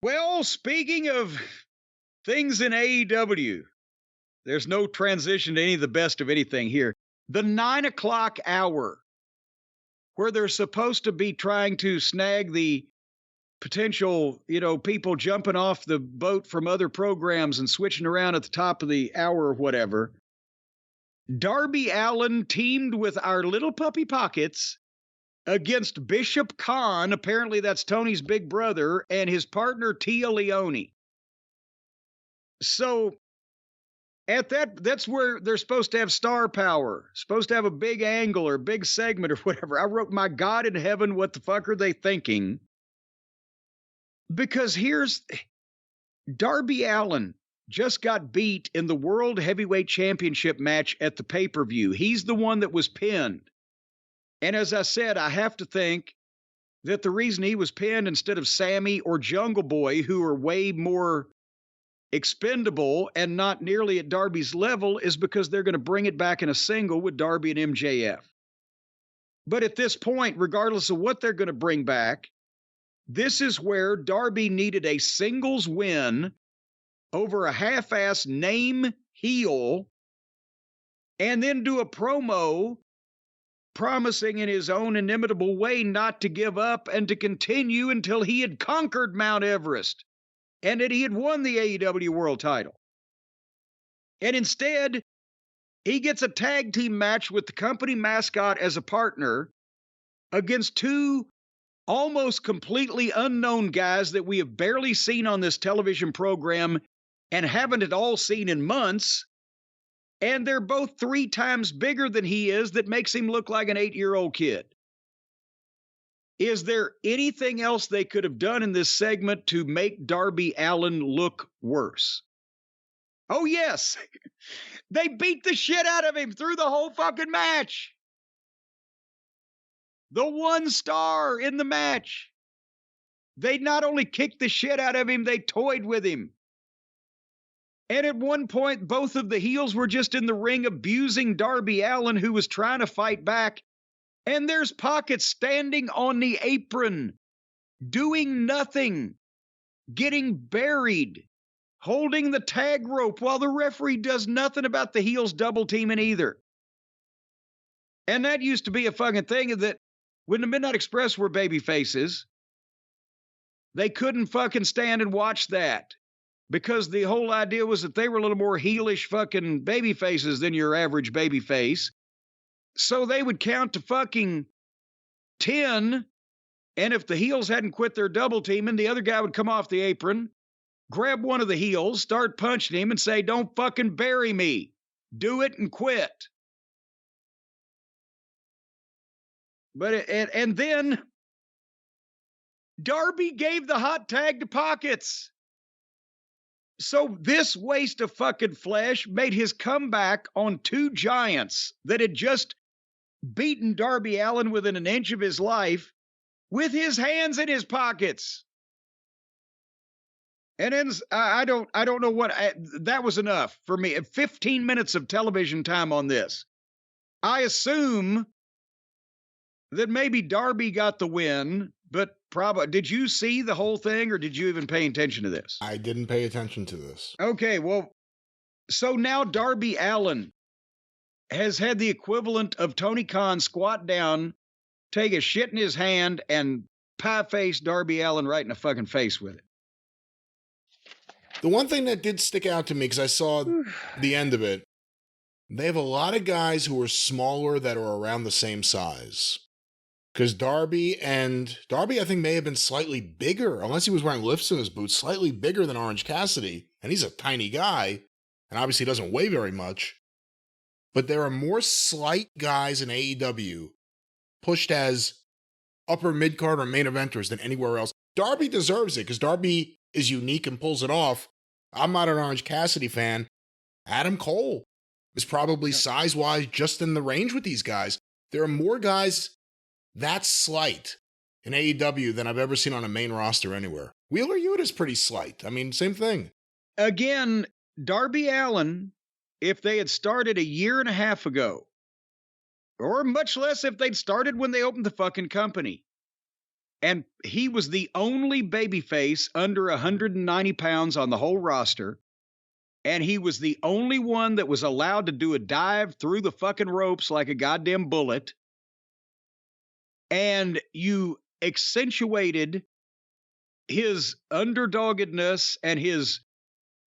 Well, speaking of things in AEW, there's no transition to any of the best of anything here. The 9 o'clock hour, where they're supposed to be trying to snag the potential, people jumping off the boat from other programs and switching around at the top of the hour or whatever. Darby Allin teamed with our little puppy Pockets against Bishop Khan. Apparently that's Tony's big brother, and his partner Tia Leone. So that's where they're supposed to have star power, supposed to have a big angle or big segment or whatever. I wrote, my God in heaven, what the fuck are they thinking? Because here's Darby Allin just got beat in the World Heavyweight Championship match at the pay-per-view. He's the one that was pinned. And as I said, I have to think that the reason he was pinned instead of Sammy or Jungle Boy, who are way more expendable and not nearly at Darby's level, is because they're going to bring it back in a single with Darby and MJF. But at this point, regardless of what they're going to bring back, this is where Darby needed a singles win over a half-ass name heel and then do a promo promising in his own inimitable way not to give up and to continue until he had conquered Mount Everest and that he had won the AEW World title. And instead, he gets a tag team match with the company mascot as a partner against two almost completely unknown guys that we have barely seen on this television program and haven't at all seen in months. And they're both 3 times bigger than he is. That makes him look like an 8-year-old kid. Is there anything else they could have done in this segment to make Darby Allin look worse? Oh, yes. They beat the shit out of him through the whole fucking match. The one star in the match. They not only kicked the shit out of him, they toyed with him. And at one point, both of the heels were just in the ring abusing Darby Allin, who was trying to fight back. And there's Pockets standing on the apron, doing nothing, getting buried, holding the tag rope while the referee does nothing about the heels double teaming either. And that used to be a fucking thing that when the Midnight Express were baby faces, they couldn't fucking stand and watch that. Because the whole idea was that they were a little more heelish fucking baby faces than your average baby face. So they would count to fucking 10, and if the heels hadn't quit their double teaming, the other guy would come off the apron, grab one of the heels, start punching him, and say, "Don't fucking bury me. Do it and quit." But and then Darby gave the hot tag to Pockets. So this waste of fucking flesh made his comeback on 2 giants that had just beaten Darby Allin within an inch of his life with his hands in his pockets. And then I don't know what that was enough for me. 15 minutes of television time on this. I assume that maybe Darby got the win, but probably, did you see the whole thing or did you even pay attention to this? I didn't pay attention to this. Okay, well, so now Darby Allin has had the equivalent of Tony Khan squat down, take a shit in his hand, and pie-face Darby Allin right in the fucking face with it. The one thing that did stick out to me, because I saw the end of it, they have a lot of guys who are smaller that are around the same size. Because Darby, I think, may have been slightly bigger, unless he was wearing lifts in his boots, slightly bigger than Orange Cassidy. And he's a tiny guy, and obviously doesn't weigh very much. But there are more slight guys in AEW pushed as upper mid-card or main eventers than anywhere else. Darby deserves it, because Darby is unique and pulls it off. I'm not an Orange Cassidy fan. Adam Cole is probably size-wise just in the range with these guys. There are more guys that slight in AEW than I've ever seen on a main roster anywhere. Wheeler Yuta is pretty slight. I mean, same thing. Again, Darby Allin, if they had started a year and a half ago, or much less if they'd started when they opened the fucking company, And he was the only babyface under 190 pounds on the whole roster. And he was the only one that was allowed to do a dive through the fucking ropes like a goddamn bullet. And you accentuated his underdoggedness and his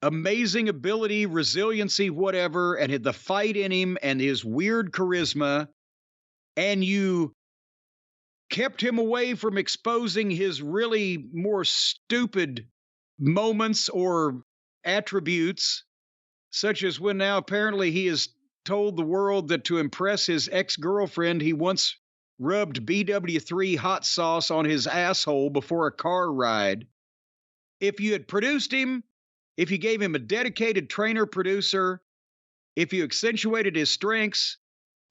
amazing ability, resiliency, whatever, and had the fight in him and his weird charisma. And you kept him away from exposing his really more stupid moments or attributes, such as when now apparently he has told the world that to impress his ex-girlfriend, he once rubbed BW3 hot sauce on his asshole before a car ride. If you had produced him, if you gave him a dedicated trainer producer, if you accentuated his strengths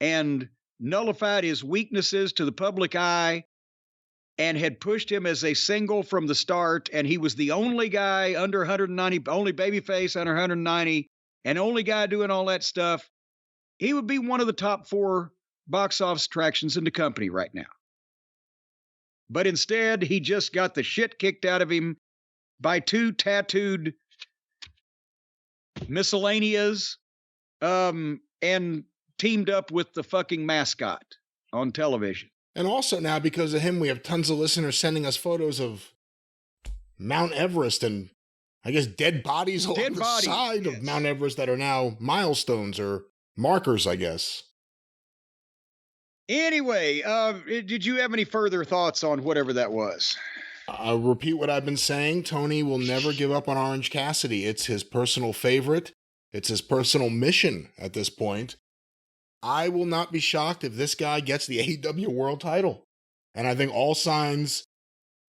and nullified his weaknesses to the public eye and had pushed him as a single from the start, and he was the only guy under 190, only babyface under 190, and only guy doing all that stuff, he would be one of the top 4 box office attractions in the company right now. But instead, he just got the shit kicked out of him by 2 tattooed miscellaneous and teamed up with the fucking mascot on television. And also now, because of him, we have tons of listeners sending us photos of Mount Everest and, I guess, dead bodies along the side of Mount Everest that are now milestones or markers, I guess. Anyway, did you have any further thoughts on whatever that was? I'll repeat what I've been saying. Tony will never give up on Orange Cassidy. It's his personal favorite. It's his personal mission at this point. I will not be shocked if this guy gets the AEW World title. And I think all signs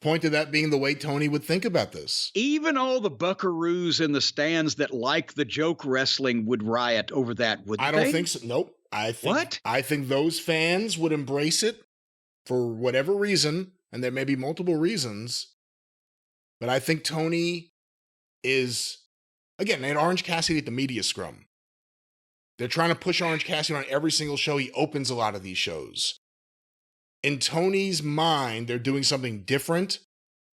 point to that being the way Tony would think about this. Even all the buckaroos in the stands that like the joke wrestling would riot over that, wouldn't they? I don't think so. Nope. I think those fans would embrace it for whatever reason, and there may be multiple reasons. But I think Tony is, again, they had Orange Cassidy at the media scrum. They're trying to push Orange Cassidy on every single show. He opens a lot of these shows. In Tony's mind, they're doing something different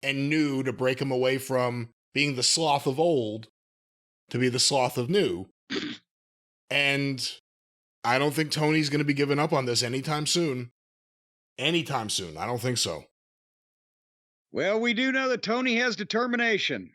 and new to break him away from being the sloth of old to be the sloth of new. And I don't think Tony's going to be giving up on this anytime soon. Anytime soon. I don't think so. Well, we do know that Tony has determination.